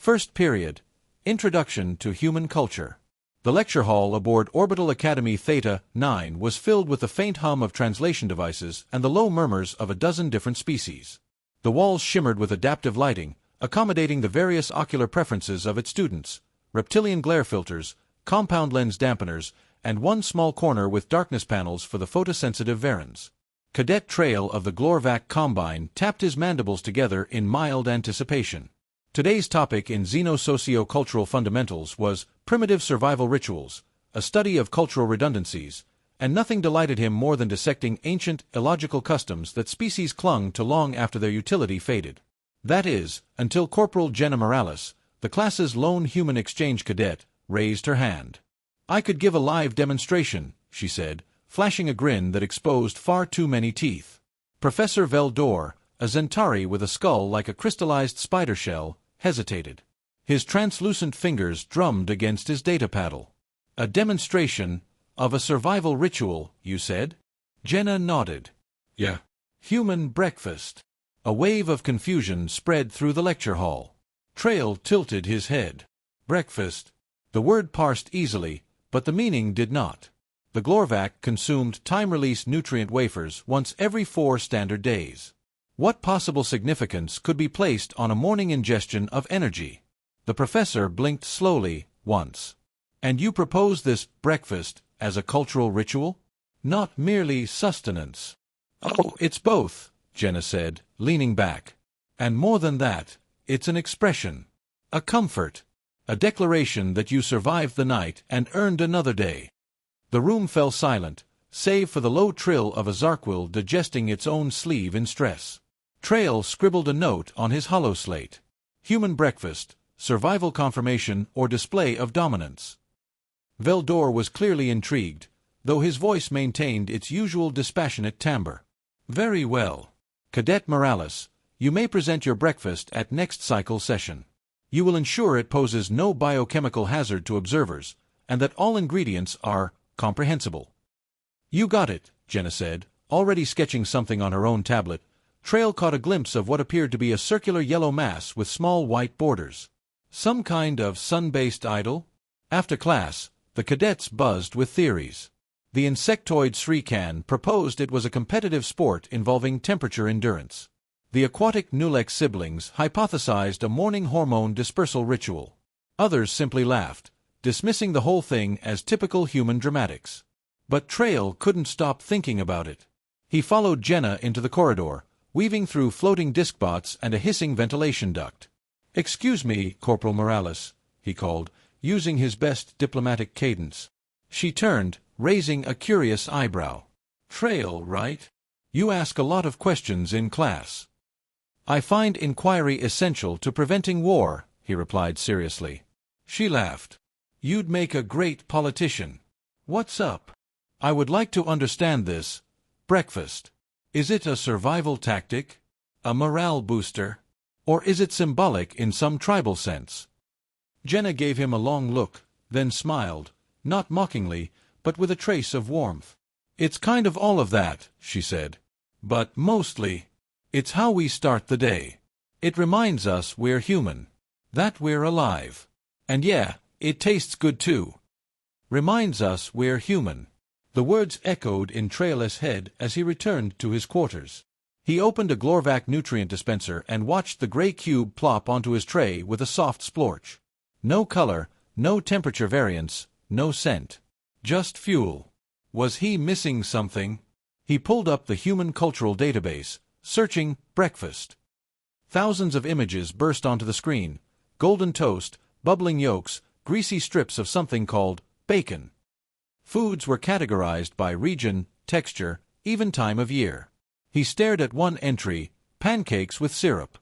First period. Introduction to Human Culture. The lecture hall aboard Orbital Academy Theta 9 was filled with the faint hum of translation devices and the low murmurs of a dozen different species. The walls shimmered with adaptive lighting, accommodating the various ocular preferences of its students: reptilian glare filters, compound lens dampeners, and one small corner with darkness panels for the photosensitive Varans. Cadet Trail of the Glorvac Combine tapped his mandibles together in mild anticipation. Today's topic in Xeno-Socio-Cultural Fundamentals was Primitive Survival Rituals, a study of cultural redundancies, and nothing delighted him more than dissecting ancient, illogical customs that species clung to long after their utility faded. That is, until Corporal Jenna Morales, the class's lone human exchange cadet, raised her hand. "I could give a live demonstration," she said, flashing a grin that exposed far too many teeth. Professor Veldor, a Zentari with a skull like a crystallized spider shell, hesitated. His translucent fingers drummed against his data paddle. "A demonstration of a survival ritual, you said?" Jenna nodded. "Yeah." "Human breakfast." A wave of confusion spread through the lecture hall. Trail tilted his head. Breakfast. The word parsed easily, but the meaning did not. The Glorvac consumed time-release nutrient wafers once every 4 standard days. What possible significance could be placed on a morning ingestion of energy? The professor blinked slowly, once. "And you propose this breakfast as a cultural ritual? Not merely sustenance?" "Oh, it's both," Jenna said, leaning back. "And more than that, it's an expression. A comfort. A declaration that you survived the night and earned another day." The room fell silent, save for the low trill of a Zarquil digesting its own sleeve in stress. Trail scribbled a note on his hollow slate. Human breakfast, survival confirmation or display of dominance. Veldor was clearly intrigued, though his voice maintained its usual dispassionate timbre. "Very well. Cadet Morales, you may present your breakfast at next cycle session. You will ensure it poses no biochemical hazard to observers, and that all ingredients are comprehensible." "You got it," Jenna said, already sketching something on her own tablet. Trail caught a glimpse of what appeared to be a circular yellow mass with small white borders. Some kind of sun-based idol? After class, the cadets buzzed with theories. The insectoid Srikan proposed it was a competitive sport involving temperature endurance. The aquatic Nulek siblings hypothesized a morning hormone dispersal ritual. Others simply laughed, dismissing the whole thing as typical human dramatics. But Trail couldn't stop thinking about it. He followed Jenna into the corridor, weaving through floating diskbots and a hissing ventilation duct. "Excuse me, Corporal Morales," he called, using his best diplomatic cadence. She turned, raising a curious eyebrow. "Trail, right? You ask a lot of questions in class." "I find inquiry essential to preventing war," he replied seriously. She laughed. "You'd make a great politician. What's up?" "I would like to understand this. Breakfast. Is it a survival tactic? A morale booster? Or is it symbolic in some tribal sense?" Jenna gave him a long look, then smiled, not mockingly, but with a trace of warmth. "It's kind of all of that," she said. "But mostly, it's how we start the day. It reminds us we're human. That we're alive. And yeah, it tastes good too. Reminds us we're human." The words echoed in Trail's head as he returned to his quarters. He opened a Glorvac nutrient dispenser and watched the gray cube plop onto his tray with a soft splorch. No color, no temperature variance, no scent. Just fuel. Was he missing something? He pulled up the Human Cultural Database, searching breakfast. Thousands of images burst onto the screen: golden toast, bubbling yolks, greasy strips of something called bacon. Foods were categorized by region, texture, even time of year. He stared at one entry: pancakes with syrup.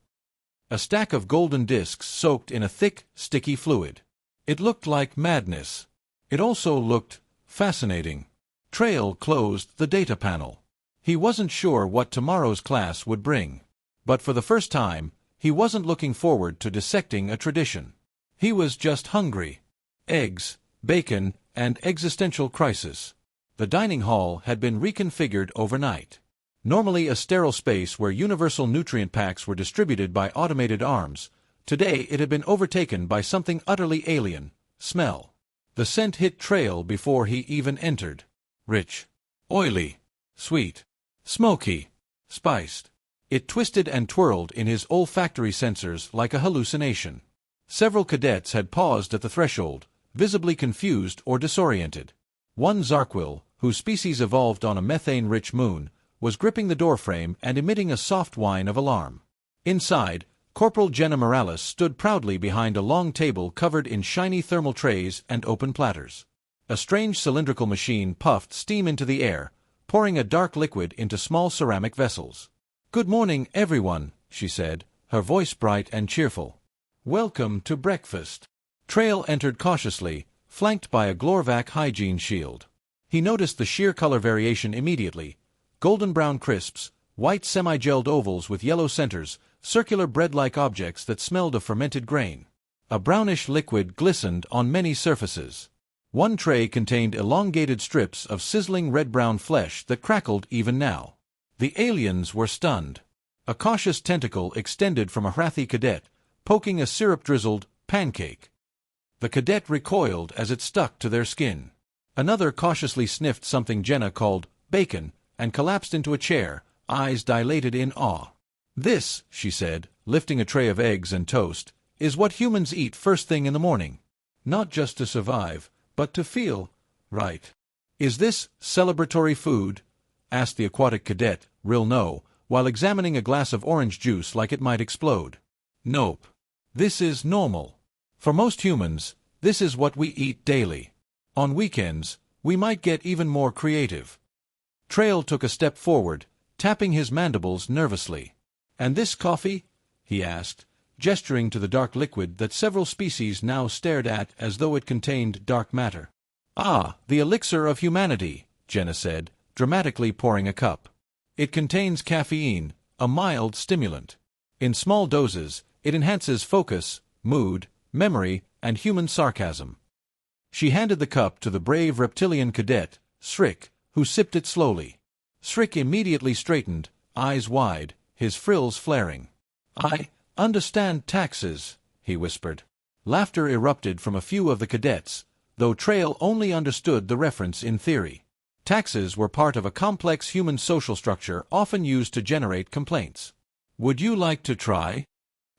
A stack of golden discs soaked in a thick, sticky fluid. It looked like madness. It also looked fascinating. Trail closed the data panel. He wasn't sure what tomorrow's class would bring. But for the first time, he wasn't looking forward to dissecting a tradition. He was just hungry. Eggs, bacon, and existential crisis. The dining hall had been reconfigured overnight. Normally a sterile space where universal nutrient packs were distributed by automated arms, Today it had been overtaken by something utterly alien: smell. The scent hit Trail before he even entered. Rich. Oily. Sweet. Smoky. Spiced. It twisted and twirled in his olfactory sensors like a hallucination. Several cadets had paused at the threshold, visibly confused or disoriented. One Zarquil, whose species evolved on a methane-rich moon, was gripping the doorframe and emitting a soft whine of alarm. Inside, Corporal Jenna Morales stood proudly behind a long table covered in shiny thermal trays and open platters. A strange cylindrical machine puffed steam into the air, pouring a dark liquid into small ceramic vessels. "Good morning, everyone," she said, her voice bright and cheerful. "Welcome to breakfast." Trail entered cautiously, flanked by a Glorvac hygiene shield. He noticed the sheer color variation immediately: golden-brown crisps, white semi-gelled ovals with yellow centers, circular bread-like objects that smelled of fermented grain. A brownish liquid glistened on many surfaces. One tray contained elongated strips of sizzling red-brown flesh that crackled even now. The aliens were stunned. A cautious tentacle extended from a Hrathi cadet, poking a syrup-drizzled pancake. The cadet recoiled as it stuck to their skin. Another cautiously sniffed something Jenna called bacon and collapsed into a chair, eyes dilated in awe. "This," she said, lifting a tray of eggs and toast, "is what humans eat first thing in the morning. Not just to survive, but to feel right." "Is this celebratory food?" asked the aquatic cadet, real no, while examining a glass of orange juice like it might explode. "Nope. This is normal. For most humans, this is what we eat daily. On weekends, we might get even more creative." Trail took a step forward, tapping his mandibles nervously. "And this coffee?" he asked, gesturing to the dark liquid that several species now stared at as though it contained dark matter. "Ah, the elixir of humanity," Jenna said, dramatically pouring a cup. "It contains caffeine, a mild stimulant. In small doses, it enhances focus, mood, memory, and human sarcasm." She handed the cup to the brave reptilian cadet, Srick, who sipped it slowly. Srick immediately straightened, eyes wide, his frills flaring. "I understand taxes," he whispered. Laughter erupted from a few of the cadets, though Trail only understood the reference in theory. Taxes were part of a complex human social structure often used to generate complaints. "Would you like to try?"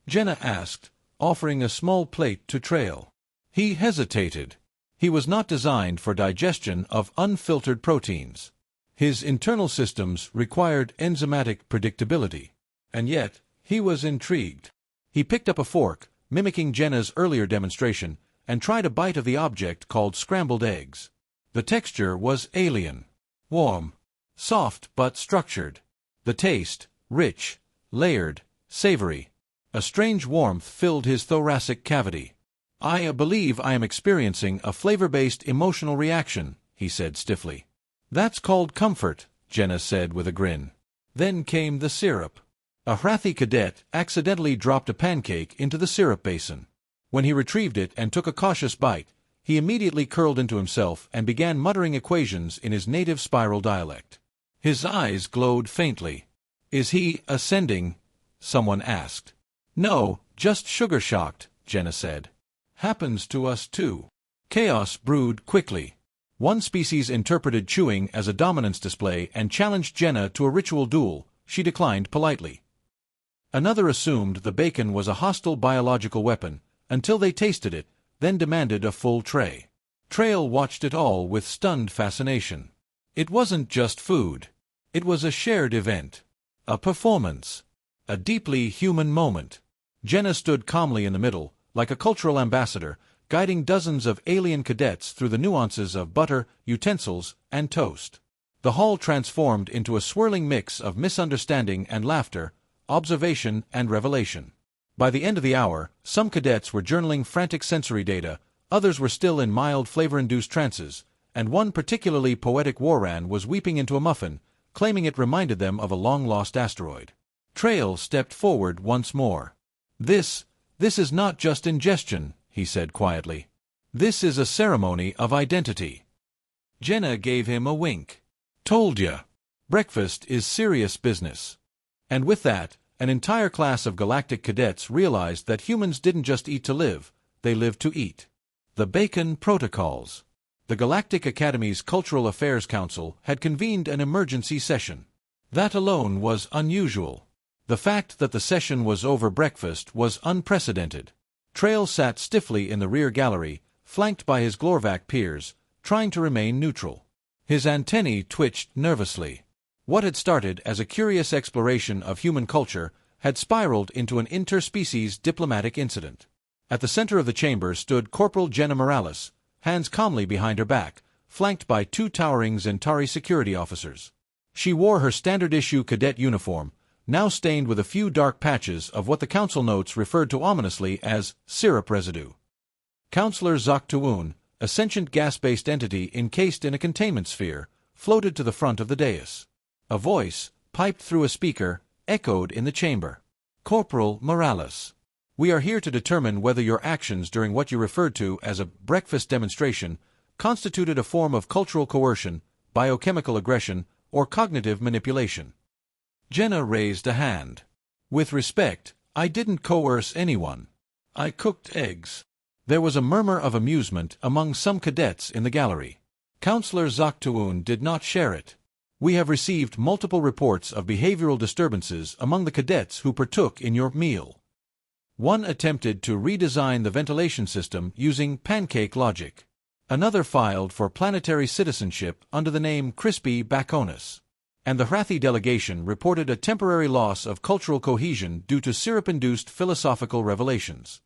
Jenna asked, offering a small plate to Trail. He hesitated. He was not designed for digestion of unfiltered proteins. His internal systems required enzymatic predictability. And yet, he was intrigued. He picked up a fork, mimicking Jenna's earlier demonstration, and tried a bite of the object called scrambled eggs. The texture was alien. Warm. Soft but structured. The taste, rich, layered, savory. A strange warmth filled his thoracic cavity. "I believe I am experiencing a flavor-based emotional reaction," he said stiffly. "That's called comfort," Jenna said with a grin. Then came the syrup. A Hrathi cadet accidentally dropped a pancake into the syrup basin. When he retrieved it and took a cautious bite, he immediately curled into himself and began muttering equations in his native spiral dialect. His eyes glowed faintly. "Is he ascending?" someone asked. "No, just sugar-shocked," Jenna said. "Happens to us too." Chaos brewed quickly. One species interpreted chewing as a dominance display and challenged Jenna to a ritual duel. She declined politely. Another assumed the bacon was a hostile biological weapon, until they tasted it, then demanded a full tray. Trail watched it all with stunned fascination. It wasn't just food. It was a shared event. A performance. A deeply human moment. Jenna stood calmly in the middle, like a cultural ambassador, guiding dozens of alien cadets through the nuances of butter, utensils, and toast. The hall transformed into a swirling mix of misunderstanding and laughter, observation and revelation. By the end of the hour, some cadets were journaling frantic sensory data, others were still in mild flavor-induced trances, and one particularly poetic Warran was weeping into a muffin, claiming it reminded them of a long-lost asteroid. Trail stepped forward once more. This is not just ingestion," he said quietly. "This is a ceremony of identity." Jenna gave him a wink. "Told ya. Breakfast is serious business." And with that, An entire class of galactic cadets realized that humans didn't just eat to live, they lived to eat. The Bacon Protocols. The Galactic Academy's Cultural Affairs Council had convened an emergency session. That alone was unusual. The fact that the session was over breakfast was unprecedented. Trail sat stiffly in the rear gallery, flanked by his Glorvac peers, trying to remain neutral. His antennae twitched nervously. What had started as a curious exploration of human culture had spiraled into an interspecies diplomatic incident. At the center of the chamber stood Corporal Jenna Morales, hands calmly behind her back, flanked by two towering Zentari security officers. She wore her standard-issue cadet uniform, now stained with a few dark patches of what the council notes referred to ominously as syrup residue. Counselor Zoctuun, a sentient gas-based entity encased in a containment sphere, floated to the front of the dais. A voice, piped through a speaker, echoed in the chamber. Corporal Morales, we are here to determine whether your actions during what you referred to as a breakfast demonstration constituted a form of cultural coercion, biochemical aggression, or cognitive manipulation. Jenna raised a hand. With respect, I didn't coerce anyone. I cooked eggs. There was a murmur of amusement among some cadets in the gallery. Counselor Zoctuun did not share it. We have received multiple reports of behavioral disturbances among the cadets who partook in your meal. One attempted to redesign the ventilation system using pancake logic. Another filed for planetary citizenship under the name Crispy Baconus. And the Hrathi delegation reported a temporary loss of cultural cohesion due to syrup-induced philosophical revelations.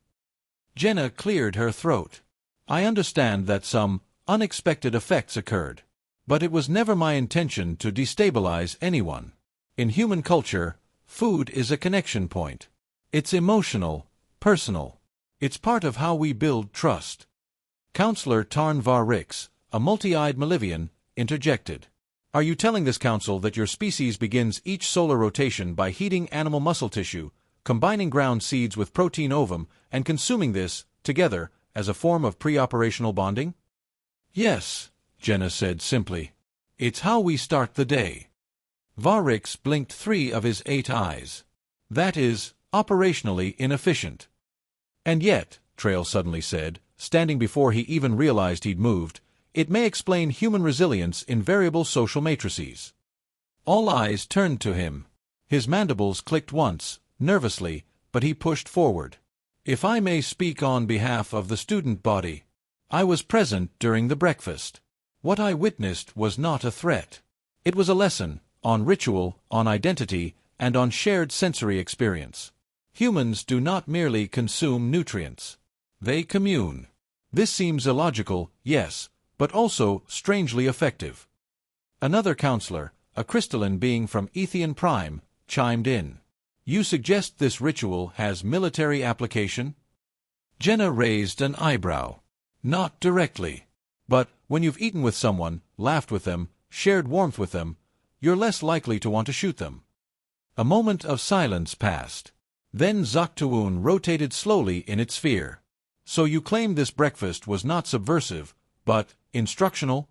Jenna cleared her throat. I understand that some unexpected effects occurred. But it was never my intention to destabilize anyone. In human culture, food is a connection point. It's emotional, personal. It's part of how we build trust. Counselor Tarn Var-Rix, a multi-eyed Malivian, interjected. Are you telling this council that your species begins each solar rotation by heating animal muscle tissue, combining ground seeds with protein ovum, and consuming this, together, as a form of pre-operational bonding? Yes, Jenna said simply. It's how we start the day. Var-Rix blinked 3 of his 8 eyes. That is, operationally inefficient. And yet, Trail suddenly said, standing before he even realized he'd moved, it may explain human resilience in variable social matrices. All eyes turned to him. His mandibles clicked once, nervously, but he pushed forward. If I may speak on behalf of the student body, I was present during the breakfast. What I witnessed was not a threat. It was a lesson, on ritual, on identity, and on shared sensory experience. Humans do not merely consume nutrients. They commune. This seems illogical, yes, but also strangely effective. Another counselor, a crystalline being from Ethian Prime, chimed in. You suggest this ritual has military application? Jenna raised an eyebrow. Not directly. But when you've eaten with someone, laughed with them, shared warmth with them, you're less likely to want to shoot them. A moment of silence passed. Then Zoctuun rotated slowly in its sphere. So you claim this breakfast was not subversive, but instructional?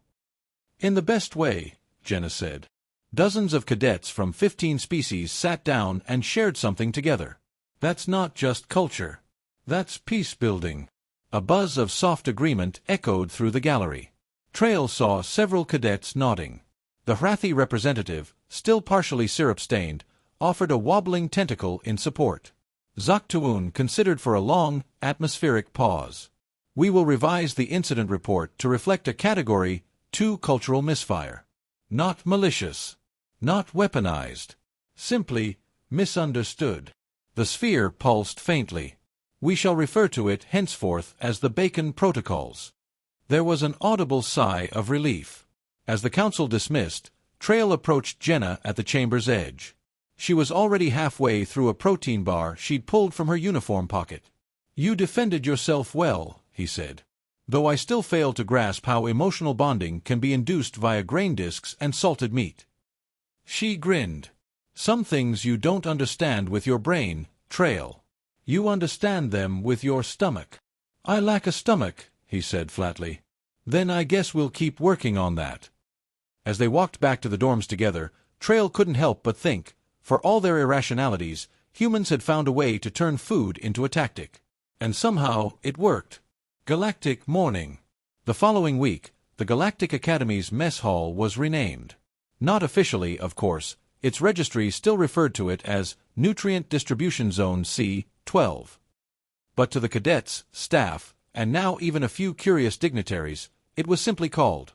In the best way, Jenna said. Dozens of cadets from 15 species sat down and shared something together. That's not just culture. That's peace-building. A buzz of soft agreement echoed through the gallery. Trail saw several cadets nodding. The Hrathi representative, still partially syrup-stained, offered a wobbling tentacle in support. Zoctuun considered for a long, atmospheric pause. We will revise the incident report to reflect a Category 2 cultural misfire. Not malicious. Not weaponized. Simply misunderstood. The sphere pulsed faintly. We shall refer to it henceforth as the Bacon Protocols. There was an audible sigh of relief. As the council dismissed, Trail approached Jenna at the chamber's edge. She was already halfway through a protein bar she'd pulled from her uniform pocket. You defended yourself well, he said. Though I still fail to grasp how emotional bonding can be induced via grain discs and salted meat. She grinned. Some things you don't understand with your brain, Trail. You understand them with your stomach. I lack a stomach, he said flatly. Then I guess we'll keep working on that. As they walked back to the dorms together, Trail couldn't help but think, for all their irrationalities, Humans had found a way to turn food into a tactic. And somehow, it worked. Galactic Morning. The following week, the Galactic Academy's mess hall was renamed. Not officially, of course. Its registry still referred to it as Nutrient Distribution Zone C-12. But to the cadets, staff, and now even a few curious dignitaries, it was simply called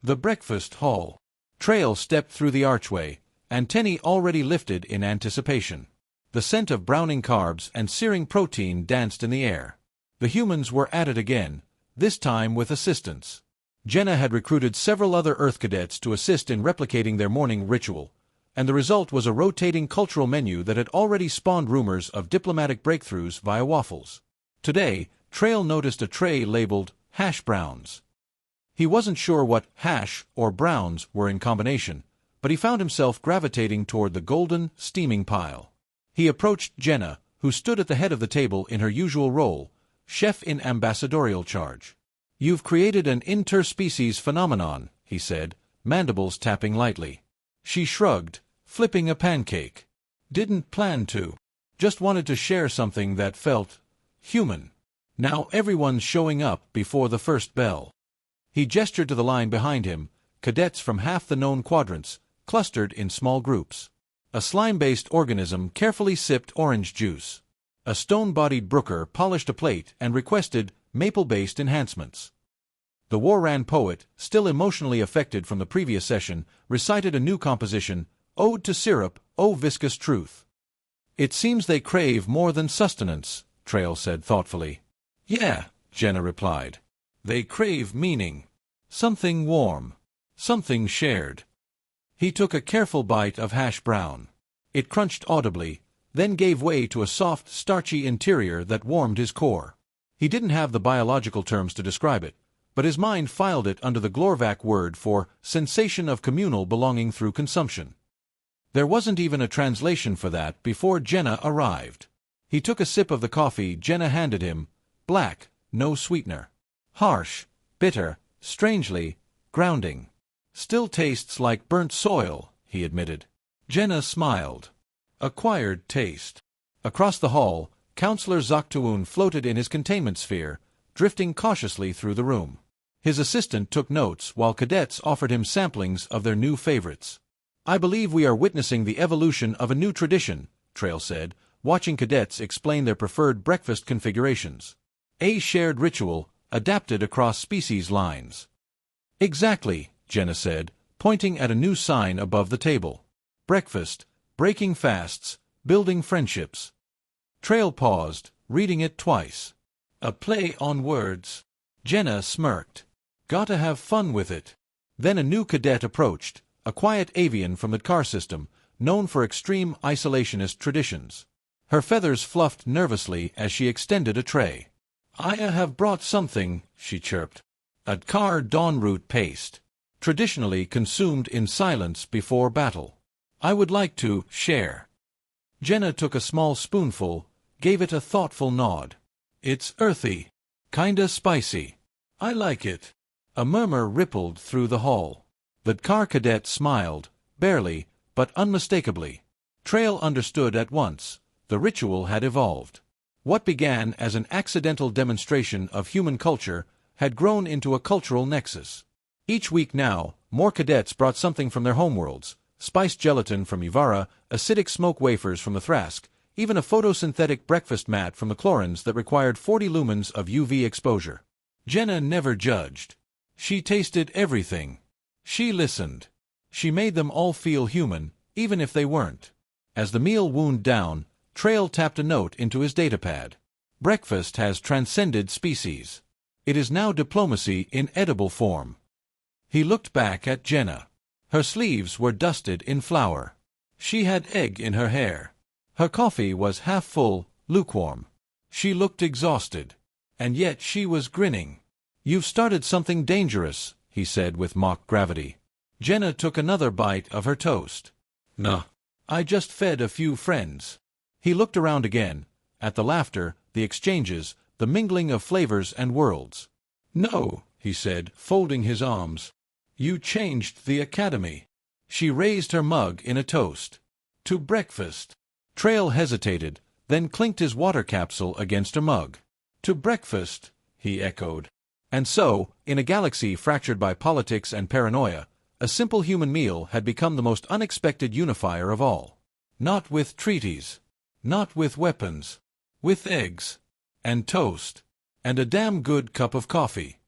the Breakfast Hall. Trail stepped through the archway, antennae already lifted in anticipation. The scent of browning carbs and searing protein danced in the air. The humans were at it again, this time with assistants. Jenna had recruited several other Earth cadets to assist in replicating their morning ritual, and the result was a rotating cultural menu that had already spawned rumors of diplomatic breakthroughs via waffles. Today, Trail noticed a tray labeled hash browns. He wasn't sure what hash or browns were in combination, but he found himself gravitating toward the golden, steaming pile. He approached Jenna, who stood at the head of the table in her usual role, chef in ambassadorial charge. "You've created an interspecies phenomenon," he said, mandibles tapping lightly. She shrugged, flipping a pancake. "Didn't plan to. Just wanted to share something that felt human. Now everyone's showing up before the first bell." He gestured to the line behind him, cadets from half the known quadrants, clustered in small groups. A slime-based organism carefully sipped orange juice. A stone-bodied brooker polished a plate and requested maple-based enhancements. The Warran poet, still emotionally affected from the previous session, recited a new composition, Ode to Syrup, O Viscous Truth. "It seems they crave more than sustenance," Trail said thoughtfully. "Yeah," Jenna replied. "They crave meaning. Something warm. Something shared." He took a careful bite of hash brown. It crunched audibly, then gave way to a soft, starchy interior that warmed his core. He didn't have the biological terms to describe it, but his mind filed it under the Glorvac word for sensation of communal belonging through consumption. There wasn't even a translation for that before Jenna arrived. He took a sip of the coffee Jenna handed him, black, no sweetener. Harsh, bitter, strangely grounding. "Still tastes like burnt soil," he admitted. Jenna smiled. "Acquired taste." Across the hall, Counselor Zaktuun floated in his containment sphere, drifting cautiously through the room. His assistant took notes while cadets offered him samplings of their new favorites. "I believe we are witnessing the evolution of a new tradition," Trail said, watching cadets explain their preferred breakfast configurations. "A shared ritual, adapted across species lines." "Exactly," Jenna said, pointing at a new sign above the table. "Breakfast, breaking fasts, building friendships." Trail paused, reading it twice. "A play on words." Jenna smirked. "Gotta have fun with it." Then a new cadet approached, a quiet avian from the car system, known for extreme isolationist traditions. Her feathers fluffed nervously as she extended a tray. "I have brought something," she chirped. "A car dawn root paste. Traditionally consumed in silence before battle. I would like to share." Jenna took a small spoonful, gave it a thoughtful nod. "It's earthy. Kinda spicy. I like it." A murmur rippled through the hall. The car cadet smiled, barely, but unmistakably. Trail understood at once. The ritual had evolved. What began as an accidental demonstration of human culture had grown into a cultural nexus. Each week now, more cadets brought something from their homeworlds: spiced gelatin from Ivara, acidic smoke wafers from the Thrask, even a photosynthetic breakfast mat from the Chlorins that required 40 lumens of UV exposure. Jenna never judged. She tasted everything. She listened. She made them all feel human, even if they weren't. As the meal wound down, Trail tapped a note into his datapad. "Breakfast has transcended species. It is now diplomacy in edible form." He looked back at Jenna. Her sleeves were dusted in flour. She had egg in her hair. Her coffee was half full, lukewarm. She looked exhausted. And yet she was grinning. "You've started something dangerous," he said with mock gravity. Jenna took another bite of her toast. "Nah. I just fed a few friends." He looked around again, at the laughter, the exchanges, the mingling of flavors and worlds. "No," he said, folding his arms. "You changed the academy." She raised her mug in a toast. "To breakfast." Trail hesitated, then clinked his water capsule against a mug. To breakfast, he echoed. And so, in a galaxy fractured by politics and paranoia, a simple human meal had become the most unexpected unifier of all. Not with treaties, not with weapons, with eggs, and toast, and a damn good cup of coffee.